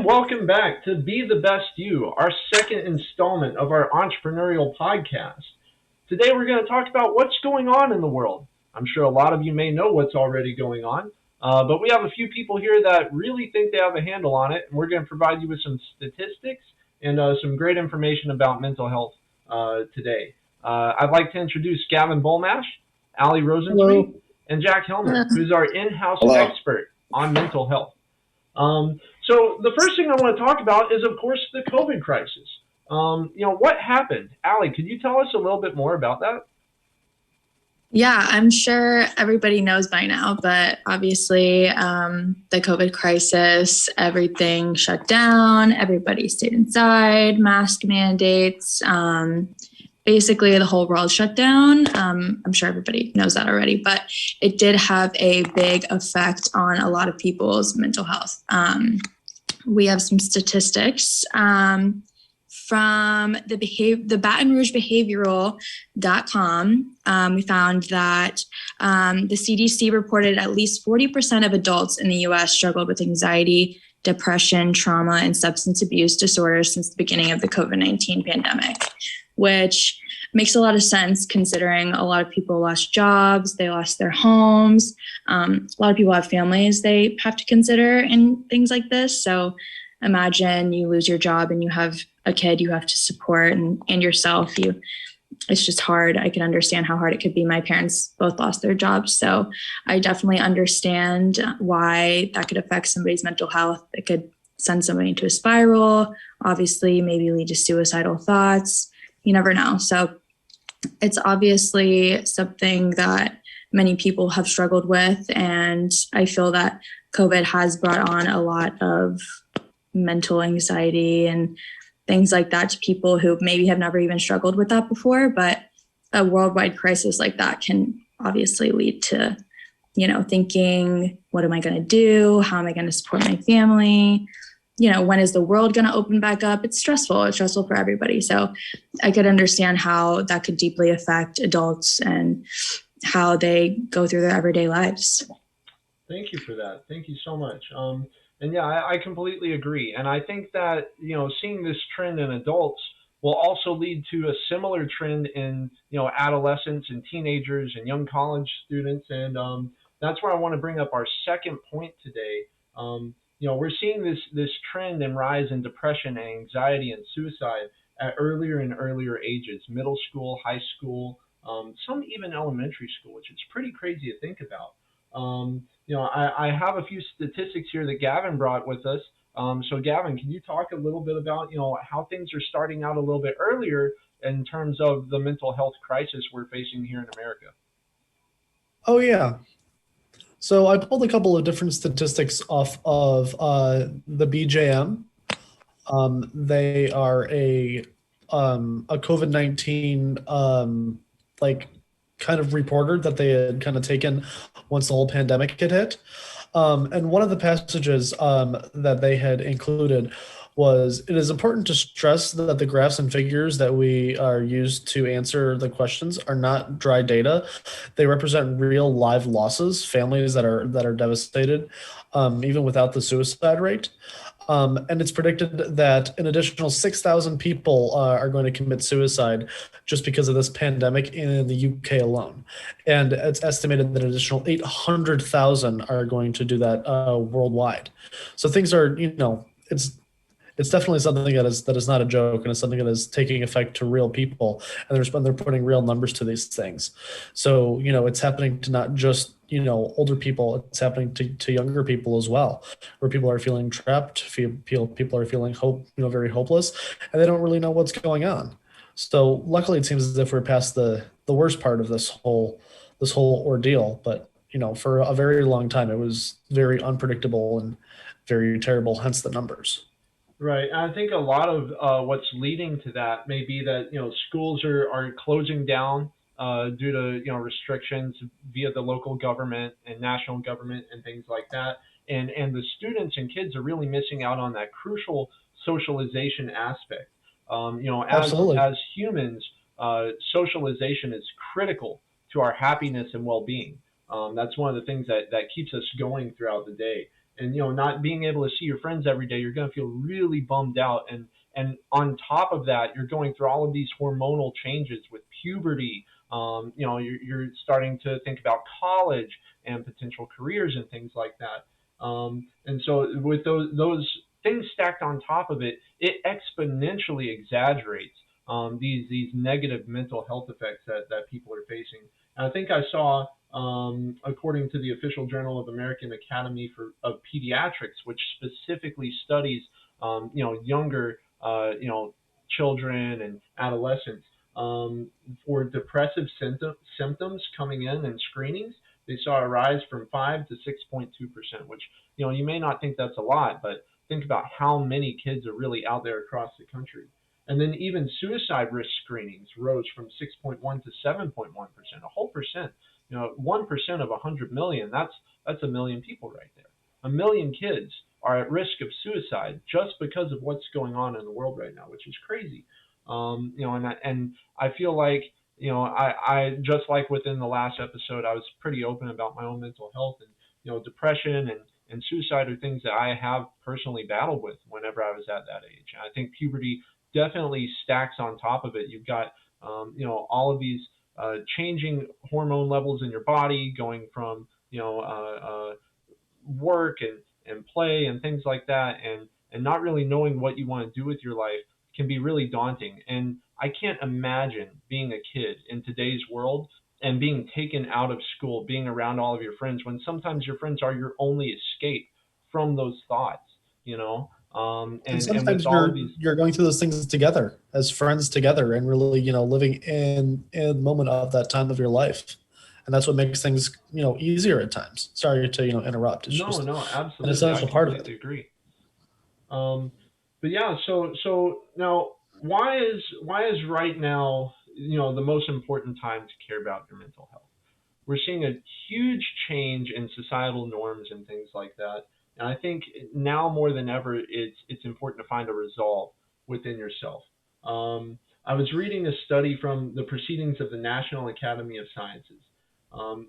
welcome back to Be the Best You, our second installment of our entrepreneurial podcast. Today we're going to talk about what's going on in the world. I'm sure a lot of you may know what's already going on, but we have a few people here that really think they have a handle on it, and we're going to provide you with some statistics and some great information about mental health today. I'd like to introduce Gavin Bolmash, Ali Rosensweet, Hello. and Jack Helmer, who's our in-house Hello. expert on mental health. So the first thing I want to talk about is, of course, the COVID crisis. What happened? Allie, could you tell us a little bit more about that? Yeah, I'm sure everybody knows by now, but obviously the COVID crisis, everything shut down, everybody stayed inside, mask mandates, basically the whole world shut down. I'm sure everybody knows that already, but it did have a big effect on a lot of people's mental health. We have some statistics from the Baton Rouge Behavioral.com. We found that the CDC reported at least 40% of adults in the US struggled with anxiety, depression, trauma, and substance abuse disorders since the beginning of the COVID-19 pandemic, which makes a lot of sense considering a lot of people lost jobs, they lost their homes. A lot of people have families they have to consider in things like this. So imagine you lose your job and you have a kid you have to support and yourself. It's just hard. I can understand how hard it could be. My parents both lost their jobs. So I definitely understand why that could affect somebody's mental health. It could send somebody into a spiral, obviously maybe lead to suicidal thoughts. You never know. So it's obviously something that many people have struggled with. And I feel that COVID has brought on a lot of mental anxiety and things like that to people who maybe have never even struggled with that before. But a worldwide crisis like that can obviously lead to, thinking, what am I going to do? How am I going to support my family? When is the world going to open back up? It's stressful. It's stressful for everybody. So I could understand how that could deeply affect adults and how they go through their everyday lives. Thank you for that. Thank you so much. And yeah, I completely agree. And I think that, seeing this trend in adults will also lead to a similar trend in, adolescents and teenagers and young college students. And that's where I want to bring up our second point today. We're seeing this trend and rise in depression, anxiety, and suicide at earlier and earlier ages, middle school, high school, some even elementary school, which is pretty crazy to think about. I have a few statistics here that Gavin brought with us. So Gavin, can you talk a little bit about, how things are starting out a little bit earlier in terms of the mental health crisis we're facing here in America? Oh, yeah. So I pulled a couple of different statistics off of the BJM. They are a COVID-19 kind of reporter that they had kind of taken once the whole pandemic had hit. And one of the passages that they had included was, it is important to stress that the graphs and figures that we are used to answer the questions are not dry data. They represent real live losses, families that are devastated, even without the suicide rate. And it's predicted that an additional 6,000 people are going to commit suicide just because of this pandemic in the UK alone. And it's estimated that an additional 800,000 are going to do that worldwide. So things are, it's definitely something that is not a joke, and it's something that is taking effect to real people, and they're putting real numbers to these things. So it's happening to not just older people, it's happening to younger people as well, where people are feeling trapped, people are feeling very hopeless, and they don't really know what's going on. So luckily, it seems as if we're past the worst part of this whole ordeal. But for a very long time, it was very unpredictable and very terrible. Hence the numbers. Right. And I think a lot of what's leading to that may be that, schools are closing down due to, restrictions via the local government and national government and things like that. And the students and kids are really missing out on that crucial socialization aspect. Absolutely. As humans, socialization is critical to our happiness and well-being. That's one of the things that keeps us going throughout the day. and not being able to see your friends every day, you're going to feel really bummed out. And on top of that, you're going through all of these hormonal changes with puberty. You're starting to think about college and potential careers and things like that. And so with those things stacked on top of it, it exponentially exaggerates these negative mental health effects that people are facing. And I think I saw, according to the official Journal of American Academy of Pediatrics, which specifically studies younger children and adolescents, for depressive symptoms coming in and screenings, they saw a rise from 5 to 6.2%, which you may not think that's a lot, but think about how many kids are really out there across the country. And then even suicide risk screenings rose from 6.1 to 7.1%, a whole percent. 1% of 100 million, that's a million people right there. A million kids are at risk of suicide just because of what's going on in the world right now, which is crazy. And I feel like, I just like within the last episode, I was pretty open about my own mental health, and depression and suicide are things that I have personally battled with whenever I was at that age. And I think puberty definitely stacks on top of it. You've got all of these changing hormone levels in your body, going from work and play and things like that, and not really knowing what you want to do with your life can be really daunting. And I can't imagine being a kid in today's world and being taken out of school, being around all of your friends, when sometimes your friends are your only escape from those thoughts, and sometimes you're going through those things together as friends together, and really living in the moment of that time of your life, and that's what makes things easier at times. Sorry to interrupt. It's no, absolutely, an essential part of it. I agree. But yeah, so now why is right now the most important time to care about your mental health? We're seeing a huge change in societal norms and things like that. And I think now more than ever, it's important to find a resolve within yourself. I was reading a study from the Proceedings of the National Academy of Sciences,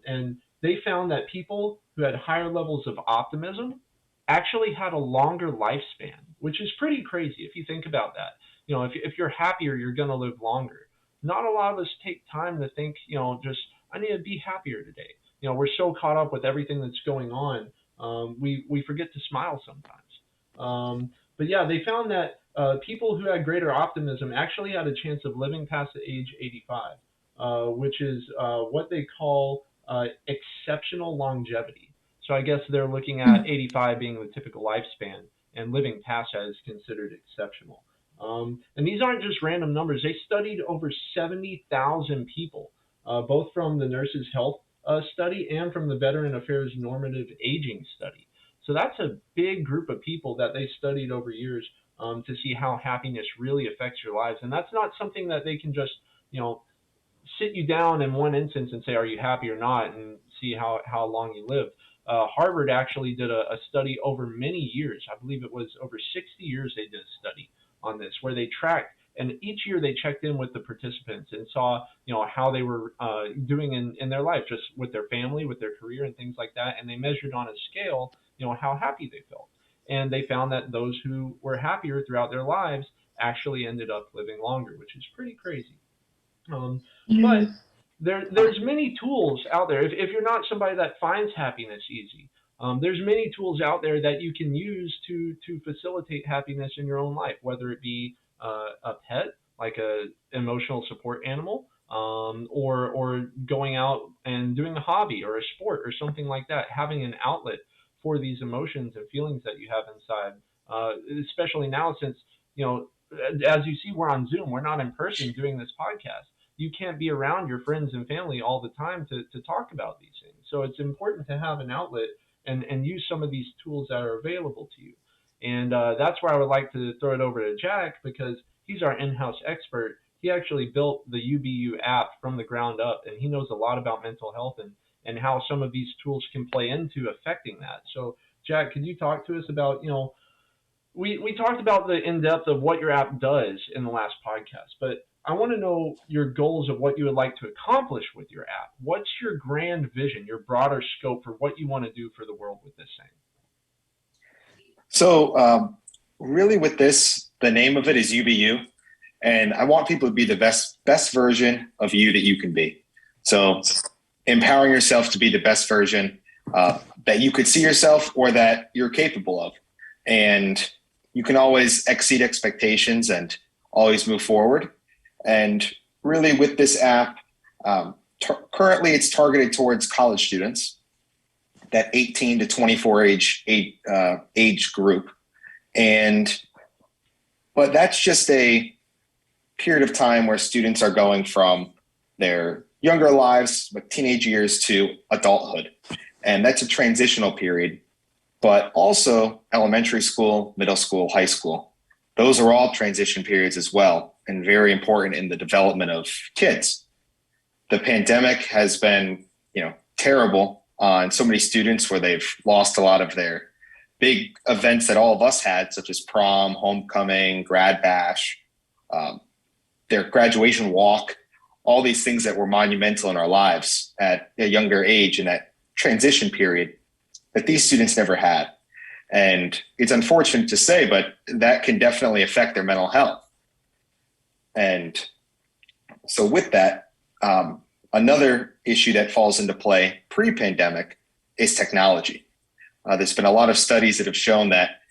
and they found that people who had higher levels of optimism actually had a longer lifespan, which is pretty crazy if you think about that. If you're happier, you're going to live longer. Not a lot of us take time to think, just I need to be happier today. We're so caught up with everything that's going on. We forget to smile sometimes. But yeah, they found that people who had greater optimism actually had a chance of living past the age 85, which is what they call exceptional longevity. So I guess they're looking at 85 being the typical lifespan, and living past that is considered exceptional. And these aren't just random numbers. They studied over 70,000 people, both from the Nurses' Health study and from the Veteran Affairs Normative Aging study. So that's a big group of people that they studied over years to see how happiness really affects your lives. And that's not something that they can just, sit you down in one instance and say, are you happy or not, and see how long you lived. Harvard actually did a study over many years. I believe it was over 60 years they did a study on this, where they tracked, and each year they checked in with the participants and saw, how they were doing in their life, just with their family, with their career and things like that. And they measured on a scale, how happy they felt. And they found that those who were happier throughout their lives actually ended up living longer, which is pretty crazy. But there's many tools out there. If you're not somebody that finds happiness easy, there's many tools out there that you can use to facilitate happiness in your own life, whether it be a pet, like a emotional support animal, or going out and doing a hobby or a sport or something like that, having an outlet for these emotions and feelings that you have inside, especially now since, as you see, we're on Zoom, we're not in person doing this podcast. You can't be around your friends and family all the time to talk about these things. So it's important to have an outlet and use some of these tools that are available to you. And that's where I would like to throw it over to Jack, because he's our in-house expert. He actually built the UBU app from the ground up, and he knows a lot about mental health and how some of these tools can play into affecting that. So Jack, could you talk to us about, we talked about the in-depth of what your app does in the last podcast, but I want to know your goals of what you would like to accomplish with your app. What's your grand vision, your broader scope for what you want to do for the world with this thing? So really with this, the name of it is UBU. And I want people to be the best version of you that you can be. So empowering yourself to be the best version that you could see yourself or that you're capable of. And you can always exceed expectations and always move forward. And really with this app, currently it's targeted towards college students, that 18 to 24 age group. But that's just a period of time where students are going from their younger lives, like teenage years, to adulthood. And that's a transitional period, but also elementary school, middle school, high school. Those are all transition periods as well, and very important in the development of kids. The pandemic has been, terrible on so many students where they've lost a lot of their big events that all of us had, such as prom, homecoming, grad bash, their graduation walk, all these things that were monumental in our lives at a younger age in that transition period that these students never had. And it's unfortunate to say, but that can definitely affect their mental health. And so with that, another issue that falls into play pre-pandemic is technology. There's been a lot of studies that have shown that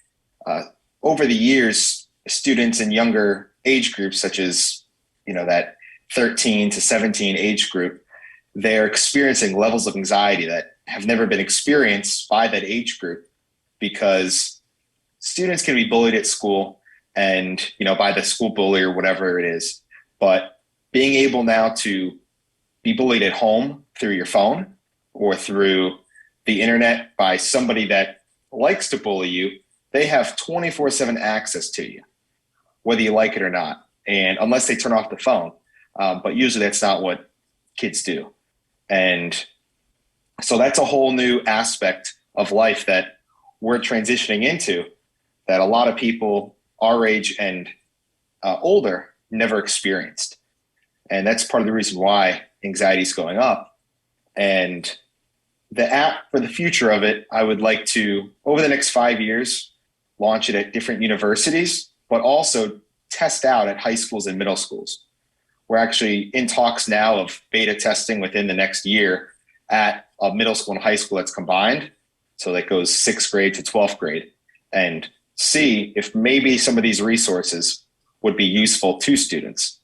over the years, students in younger age groups, such as that 13 to 17 age group, they're experiencing levels of anxiety that have never been experienced by that age group, because students can be bullied at school and, by the school bully or whatever it is. But being able now to be bullied at home through your phone or through the internet by somebody that likes to bully you, they have 24/7 access to you, whether you like it or not. And unless they turn off the phone, but usually that's not what kids do. And so that's a whole new aspect of life that we're transitioning into, that a lot of people our age and older never experienced. And that's part of the reason why anxiety is going up. And the app, for the future of it, I would like to, over the next 5 years, launch it at different universities, but also test out at high schools and middle schools. We're actually in talks now of beta testing within the next year at a middle school and high school that's combined. So that goes 6th grade to 12th grade, and see if maybe some of these resources would be useful to students.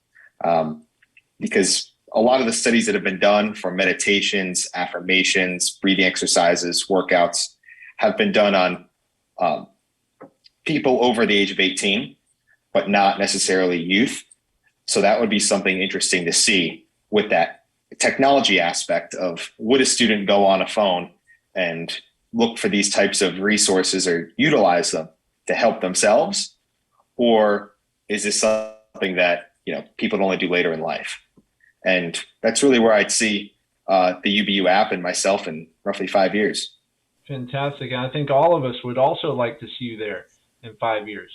Because a lot of the studies that have been done for meditations, affirmations, breathing exercises, workouts have been done on people over the age of 18, but not necessarily youth. So that would be something interesting to see with that technology aspect of, would a student go on a phone and look for these types of resources or utilize them to help themselves? Or is this something that, people only do later in life? And that's really where I'd see the UBU app and myself in roughly 5 years. Fantastic. And I think all of us would also like to see you there in 5 years.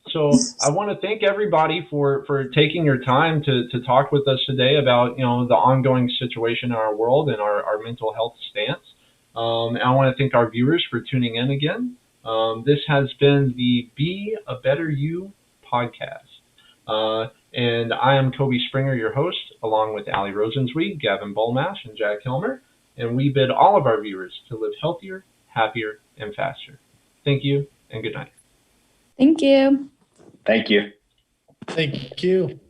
So I want to thank everybody for taking your time to talk with us today about, the ongoing situation in our world and our mental health stance. And I want to thank our viewers for tuning in again. This has been the Be a Better You podcast. And I am Kobe Springer, your host, along with Ali Rosenzweig, Gavin Bolmash, and Jack Hilmer. And we bid all of our viewers to live healthier, happier, and faster. Thank you, and good night. Thank you. Thank you. Thank you.